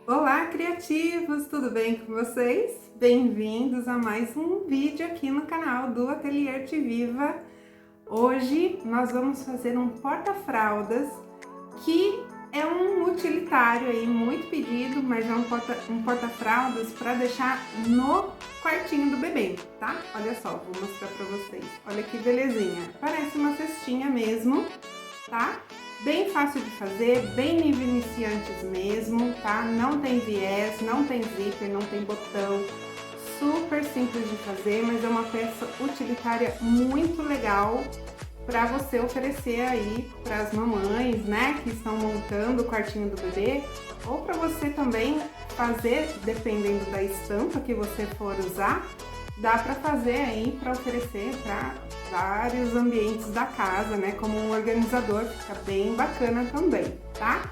Olá, criativos! Tudo bem com vocês? Bem-vindos a mais um vídeo aqui no canal do Ateliê Arte Viva. Hoje nós vamos fazer um porta-fraldas que é um utilitário aí muito pedido, mas é um porta-fraldas para deixar no quartinho do bebê, tá? Olha só, vou mostrar para vocês. Olha que belezinha! Parece uma cestinha mesmo, tá? Bem fácil de fazer, bem nível iniciantes mesmo, tá? Não tem viés, não tem zíper, não tem botão, super simples de fazer, mas é uma peça utilitária muito legal para você oferecer aí para as mamães, né, que estão montando o quartinho do bebê, ou para você também fazer, dependendo da estampa que você for usar, dá para fazer aí para oferecer para vários ambientes da casa, né? Como um organizador, fica bem bacana também, tá?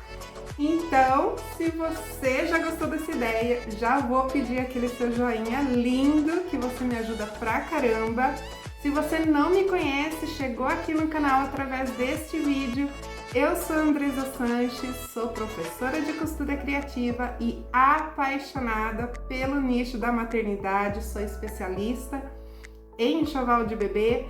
Então, se você já gostou dessa ideia, já vou pedir aquele seu joinha lindo, que você me ajuda pra caramba. Se você não me conhece, chegou aqui no canal através deste vídeo, eu sou Andresa Sanches, sou professora de costura criativa e apaixonada pelo nicho da maternidade, sou especialista em enxoval de bebê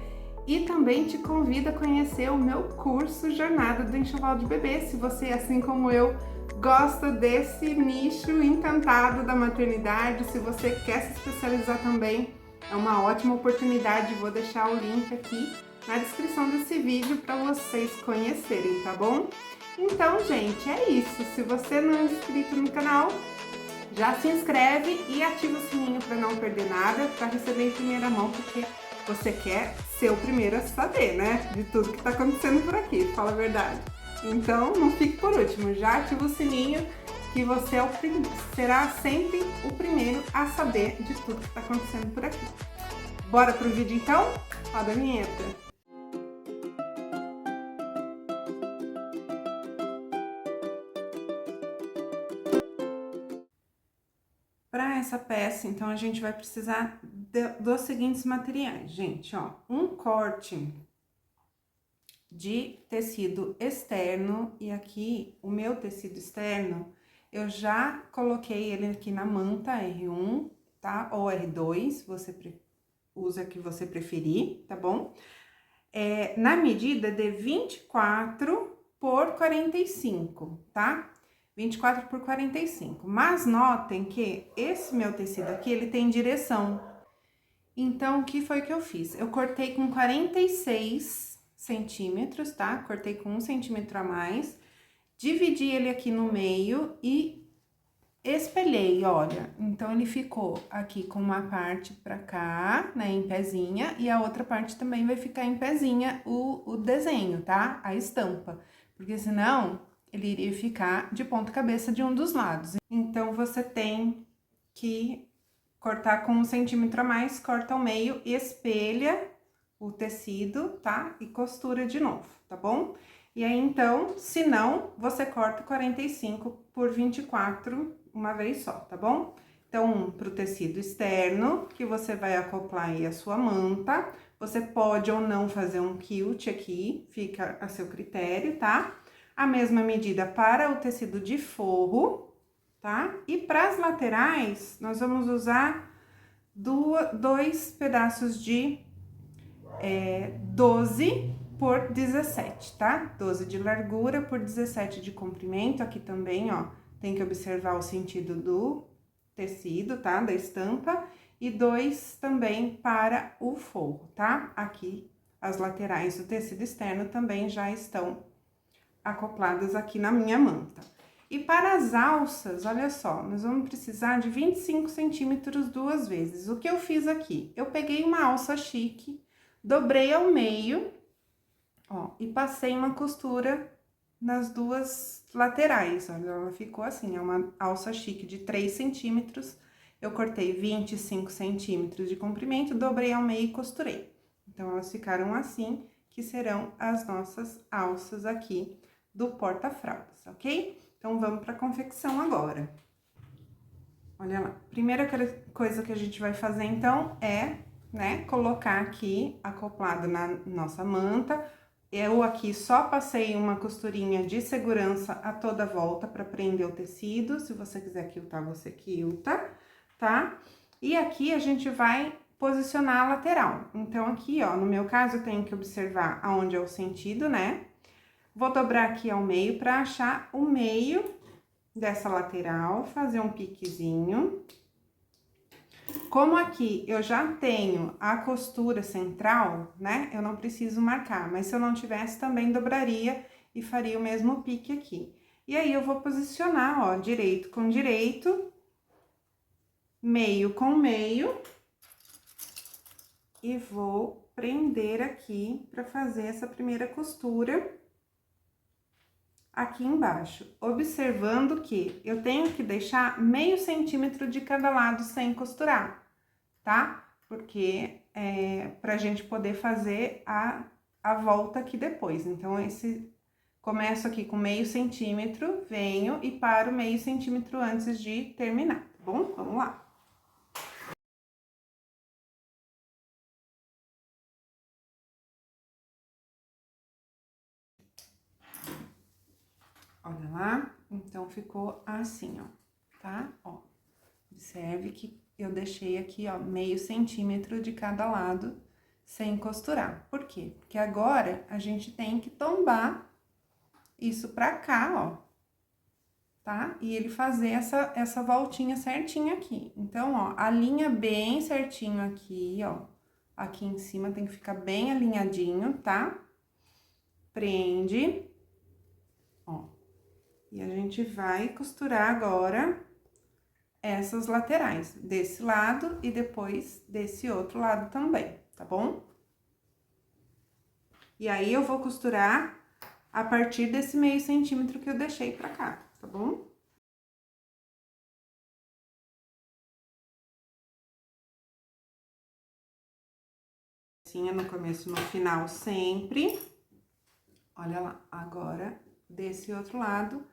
e também te convido a conhecer o meu curso Jornada do Enxoval de Bebê, se você, assim como eu, gosta desse nicho encantado da maternidade, se você quer se especializar também, é uma ótima oportunidade, vou deixar o link aqui na descrição desse vídeo para vocês conhecerem, tá bom? Então, gente, é isso. Se você não é inscrito no canal, já se inscreve e ativa o sininho para não perder nada, para receber em primeira mão, porque você quer ser o primeiro a saber, né? De tudo que está acontecendo por aqui, fala a verdade. Então, não fique por último, já ativa o sininho que você será sempre o primeiro a saber de tudo que está acontecendo por aqui. Bora pro vídeo então? Roda a vinheta! Para essa peça, então, a gente vai precisar dos seguintes materiais, gente, ó. Um corte de tecido externo, e aqui, o meu tecido externo, eu já coloquei ele aqui na manta R1, tá? Ou R2, você usa o que você preferir, tá bom? Na medida de 24 por 45, tá? 24 por 45. Mas notem que esse meu tecido aqui, ele tem direção. Então, o que foi que eu fiz? Eu cortei com 46 centímetros, tá? Cortei com 1 centímetro a mais, dividi ele aqui no meio e espelhei, olha. Então, ele ficou aqui com uma parte pra cá, né, em pezinha, e a outra parte também vai ficar em pezinha o desenho, tá? A estampa, porque senão ele iria ficar de ponta cabeça de um dos lados. Então, você tem que cortar com 1 centímetro a mais, corta ao meio, espelha o tecido, tá? E costura de novo, tá bom? E aí, então, se não, você corta 45 por 24 uma vez só, tá bom? Então, pro tecido externo, que você vai acoplar aí a sua manta, você pode ou não fazer um quilt aqui, fica a seu critério, tá? A mesma medida para o tecido de forro, tá? E para as laterais, nós vamos usar dois pedaços de 12 por 17, tá? 12 de largura por 17 de comprimento, aqui também, ó, tem que observar o sentido do tecido, tá? Da estampa, e 2 também para o forro, tá? Aqui, as laterais do tecido externo também já estão acopladas aqui na minha manta. E para as alças, olha só, nós vamos precisar de 25 centímetros duas vezes. O que eu fiz aqui? Eu peguei uma alça chique, dobrei ao meio, ó, e passei uma costura nas duas laterais, olha, ela ficou assim, é uma alça chique de 3 centímetros, eu cortei 25 centímetros de comprimento, dobrei ao meio e costurei. Então, elas ficaram assim, que serão as nossas alças aqui do porta-fraldas, ok? Então, vamos para a confecção agora. Olha lá, primeira coisa que a gente vai fazer, então, é, né, colocar aqui, acoplado na nossa manta, Eu aqui só passei uma costurinha de segurança a toda volta para prender o tecido. Se você quiser quiltar, você quilta, tá? E aqui a gente vai posicionar a lateral. Então, aqui, ó, no meu caso, eu tenho que observar aonde é o sentido, né? Vou dobrar aqui ao meio para achar o meio dessa lateral, fazer um piquezinho. Como aqui eu já tenho a costura central, né, eu não preciso marcar, mas se eu não tivesse, também dobraria e faria o mesmo pique aqui. E aí, eu vou posicionar, ó, direito com direito, meio com meio, e vou prender aqui para fazer essa primeira costura aqui embaixo, observando que eu tenho que deixar meio centímetro de cada lado sem costurar, tá? Porque pra gente poder fazer a volta aqui depois. Então, começo aqui com meio centímetro, venho e paro meio centímetro antes de terminar, tá bom? Vamos lá. Olha lá, então ficou assim, ó, tá? Ó, observe que eu deixei aqui, ó, meio centímetro de cada lado sem costurar. Por quê? Porque agora a gente tem que tombar isso pra cá, ó, tá? E ele fazer essa voltinha certinha aqui. Então, ó, alinha bem certinho aqui, ó. Aqui em cima tem que ficar bem alinhadinho, tá? Prende, ó. E a gente vai costurar agora essas laterais, desse lado e depois desse outro lado também, tá bom? E aí, eu vou costurar a partir desse meio centímetro que eu deixei pra cá, tá bom? Assim, no começo e no final sempre. Olha lá, agora, desse outro lado,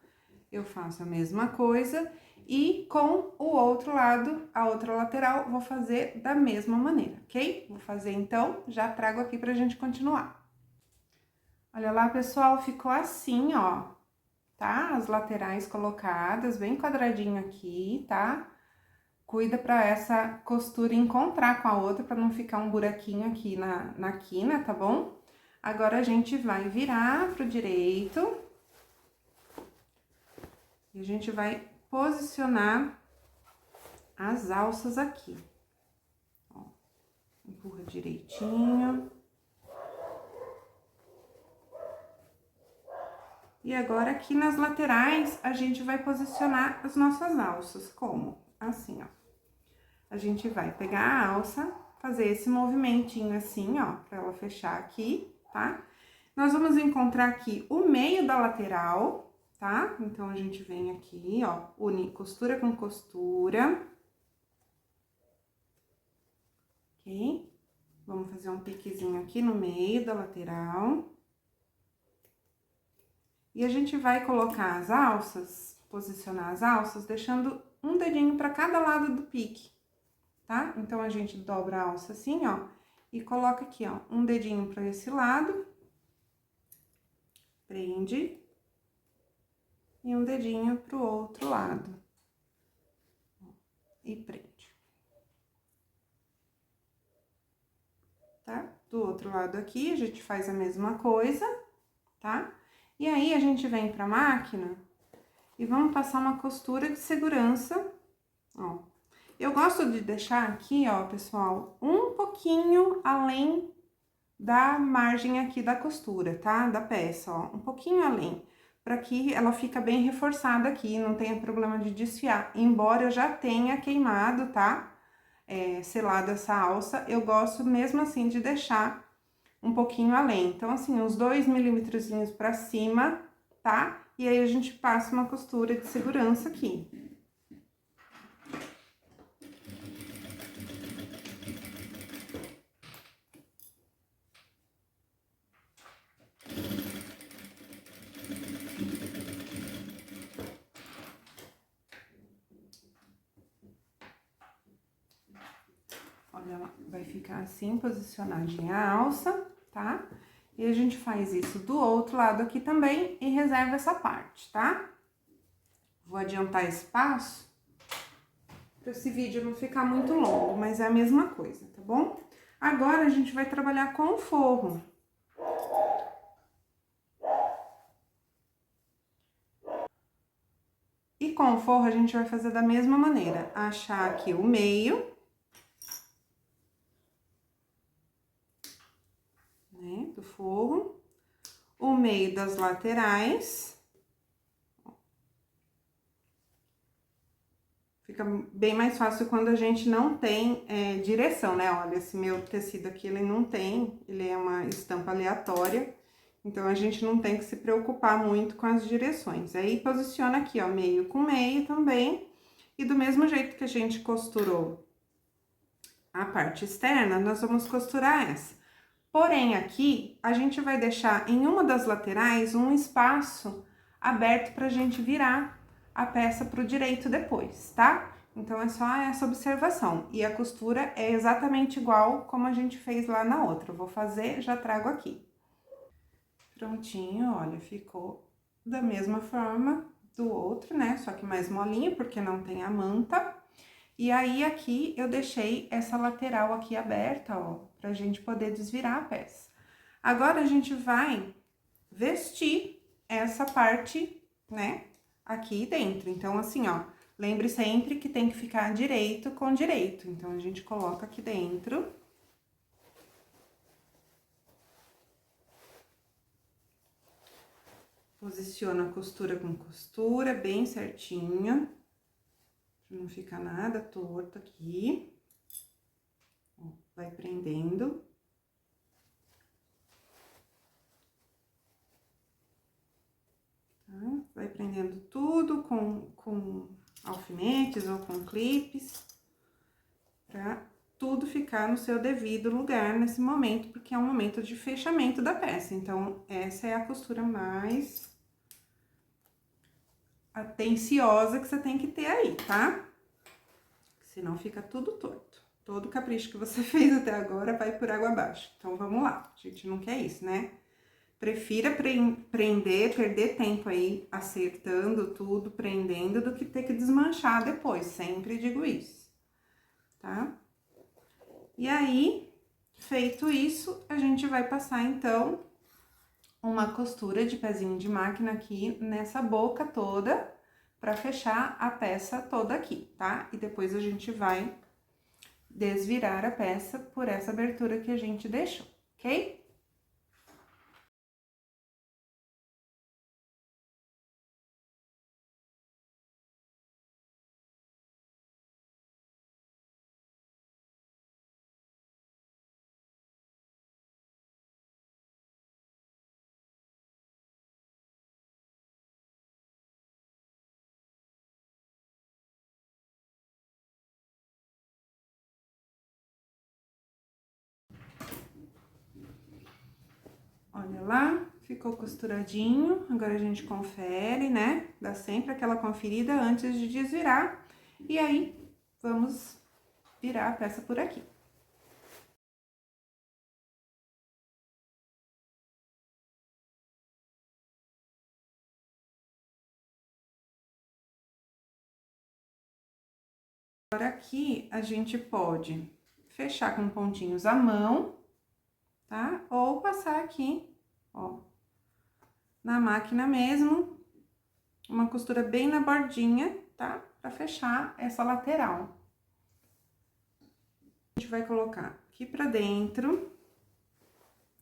eu faço a mesma coisa. E com o outro lado, a outra lateral, vou fazer da mesma maneira, ok? Vou fazer, então, já trago aqui pra gente continuar. Olha lá, pessoal, ficou assim, ó, tá? As laterais colocadas, bem quadradinho aqui, tá? Cuida pra essa costura encontrar com a outra, pra não ficar um buraquinho aqui na quina, tá bom? Agora, a gente vai virar pro direito. E a gente vai posicionar as alças aqui. Ó, empurra direitinho. E agora, aqui nas laterais, a gente vai posicionar as nossas alças. Como? Assim, ó. A gente vai pegar a alça, fazer esse movimentinho assim, ó, pra ela fechar aqui, tá? Nós vamos encontrar aqui o meio da lateral, tá? Então, a gente vem aqui, ó, une costura com costura. Ok? Vamos fazer um piquezinho aqui no meio da lateral. E a gente vai colocar as alças, posicionar as alças, deixando um dedinho para cada lado do pique, tá? Então, a gente dobra a alça assim, ó, e coloca aqui, ó, um dedinho para esse lado, prende, e um dedinho pro outro lado, e prende. Tá? Do outro lado aqui, a gente faz a mesma coisa, tá? E aí, a gente vem pra máquina e vamos passar uma costura de segurança, ó. Eu gosto de deixar aqui, ó, pessoal, um pouquinho além da margem aqui da costura, tá? Da peça, ó, um pouquinho além, para que ela fica bem reforçada aqui, não tenha problema de desfiar. Embora eu já tenha queimado, tá? Selado essa alça, eu gosto mesmo assim de deixar um pouquinho além. Então, assim, uns 2 milímetrozinhos pra cima, tá? E aí, a gente passa uma costura de segurança aqui. Olha lá, vai ficar assim, posicionadinha a alça, tá? E a gente faz isso do outro lado aqui também e reserva essa parte, tá? Vou adiantar esse passo para esse vídeo não ficar muito longo, mas é a mesma coisa, tá bom? Agora a gente vai trabalhar com o forro. E com o forro a gente vai fazer da mesma maneira, achar aqui o meio, né, do forro, o meio das laterais. Fica bem mais fácil quando a gente não tem direção, né? Olha, esse meu tecido aqui, ele não tem, ele é uma estampa aleatória, então a gente não tem que se preocupar muito com as direções. Aí, posiciona aqui, ó, meio com meio também, e do mesmo jeito que a gente costurou a parte externa, nós vamos costurar essa. Porém, aqui, a gente vai deixar em uma das laterais um espaço aberto pra gente virar a peça pro direito depois, tá? Então, é só essa observação. E a costura é exatamente igual como a gente fez lá na outra. Eu vou fazer, já trago aqui. Prontinho, olha, ficou da mesma forma do outro, né? Só que mais molinho, porque não tem a manta. E aí, aqui, eu deixei essa lateral aqui aberta, ó, pra gente poder desvirar a peça. Agora, a gente vai vestir essa parte, né, aqui dentro. Então, assim, ó, lembre sempre que tem que ficar direito com direito. Então, a gente coloca aqui dentro. Posiciona a costura com costura, bem certinho. Pra não ficar nada torto aqui. Ó, vai prendendo. Tá? Vai prendendo tudo com alfinetes ou com clipes, pra tudo ficar no seu devido lugar nesse momento, porque é um momento de fechamento da peça. Então, essa é a costura mais atenciosa que você tem que ter aí, tá? Senão fica tudo torto. Todo capricho que você fez até agora vai por água abaixo. Então, vamos lá. A gente não quer isso, né? Prefira prender, perder tempo aí acertando tudo, prendendo, do que ter que desmanchar depois. Sempre digo isso, tá? E aí, feito isso, a gente vai passar, então, uma costura de pezinho de máquina aqui nessa boca toda, pra fechar a peça toda aqui, tá? E depois a gente vai desvirar a peça por essa abertura que a gente deixou, ok? Olha lá, ficou costuradinho, agora a gente confere, né? Dá sempre aquela conferida antes de desvirar. E aí, vamos virar a peça por aqui. Agora, aqui, a gente pode fechar com pontinhos à mão, tá? Ou passar aqui, ó, na máquina mesmo, uma costura bem na bordinha, tá? Pra fechar essa lateral. A gente vai colocar aqui pra dentro,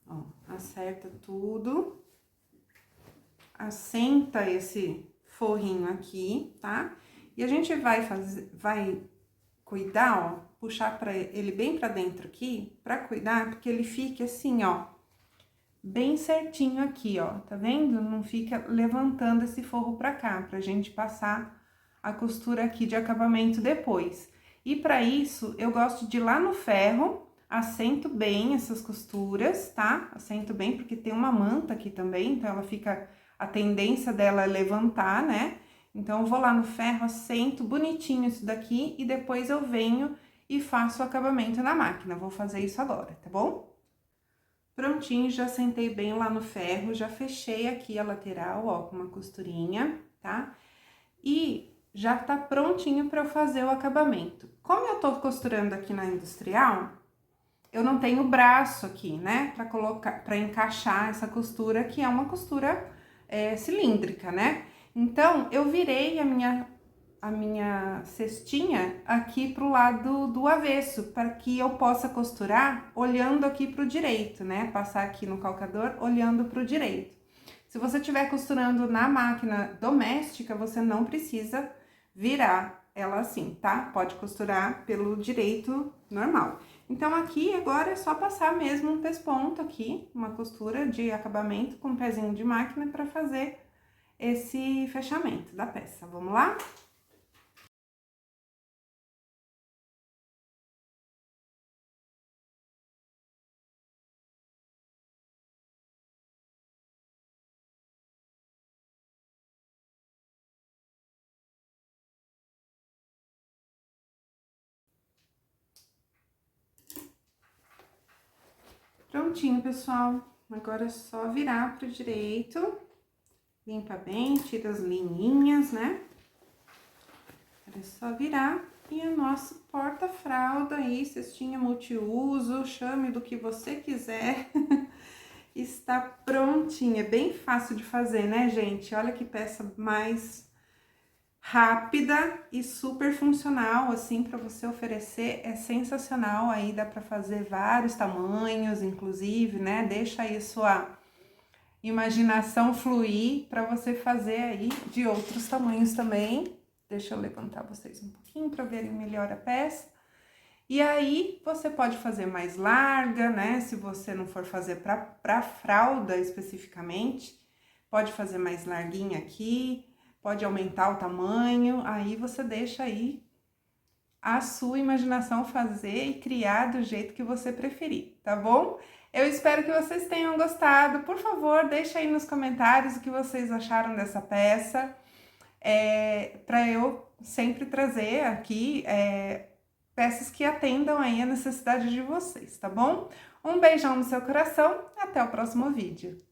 ó, acerta tudo, assenta esse forrinho aqui, tá? E a gente vai cuidar, ó, puxar pra ele bem pra dentro aqui, pra cuidar, porque ele fique assim, ó, bem certinho aqui, ó, tá vendo? Não fica levantando esse forro pra cá, pra gente passar a costura aqui de acabamento depois. E pra isso, eu gosto de ir lá no ferro, assento bem essas costuras, tá? Assento bem, porque tem uma manta aqui também, então ela fica, a tendência dela é levantar, né? Então, eu vou lá no ferro, assento bonitinho isso daqui e depois eu venho e faço o acabamento na máquina. Vou fazer isso agora, tá bom? prontinho, já sentei bem lá no ferro, já fechei aqui a lateral, ó, com uma costurinha, tá? E já tá prontinho para eu fazer o acabamento. Como eu tô costurando aqui na industrial, eu não tenho braço aqui, né, para colocar, para encaixar essa costura, que é uma costura cilíndrica, né? Então, eu virei a minha cestinha aqui pro lado do avesso, para que eu possa costurar olhando aqui pro direito, né? Passar aqui no calcador olhando pro direito. Se você estiver costurando na máquina doméstica, você não precisa virar ela assim, tá? Pode costurar pelo direito normal. Então, aqui agora é só passar mesmo um pesponto aqui, uma costura de acabamento com um pezinho de máquina para fazer esse fechamento da peça. Vamos lá? Prontinho, pessoal. Agora é só virar pro direito. Limpa bem, tira as linhinhas, né? Agora é só virar e o nosso porta-fralda aí, cestinha multiuso, chame do que você quiser, está prontinha. É bem fácil de fazer, né, gente? Olha que peça mais rápida e super funcional, assim, para você oferecer. É sensacional, aí dá para fazer vários tamanhos, inclusive, né? Deixa aí sua imaginação fluir para você fazer aí de outros tamanhos também. Deixa eu levantar vocês um pouquinho para verem melhor a peça. E aí, você pode fazer mais larga, né? Se você não for fazer para fralda especificamente, pode fazer mais larguinha aqui, pode aumentar o tamanho, aí você deixa aí a sua imaginação fazer e criar do jeito que você preferir, tá bom? Eu espero que vocês tenham gostado. Por favor, deixa aí nos comentários o que vocês acharam dessa peça, para eu sempre trazer aqui peças que atendam aí a necessidade de vocês, tá bom? Um beijão no seu coração, até o próximo vídeo.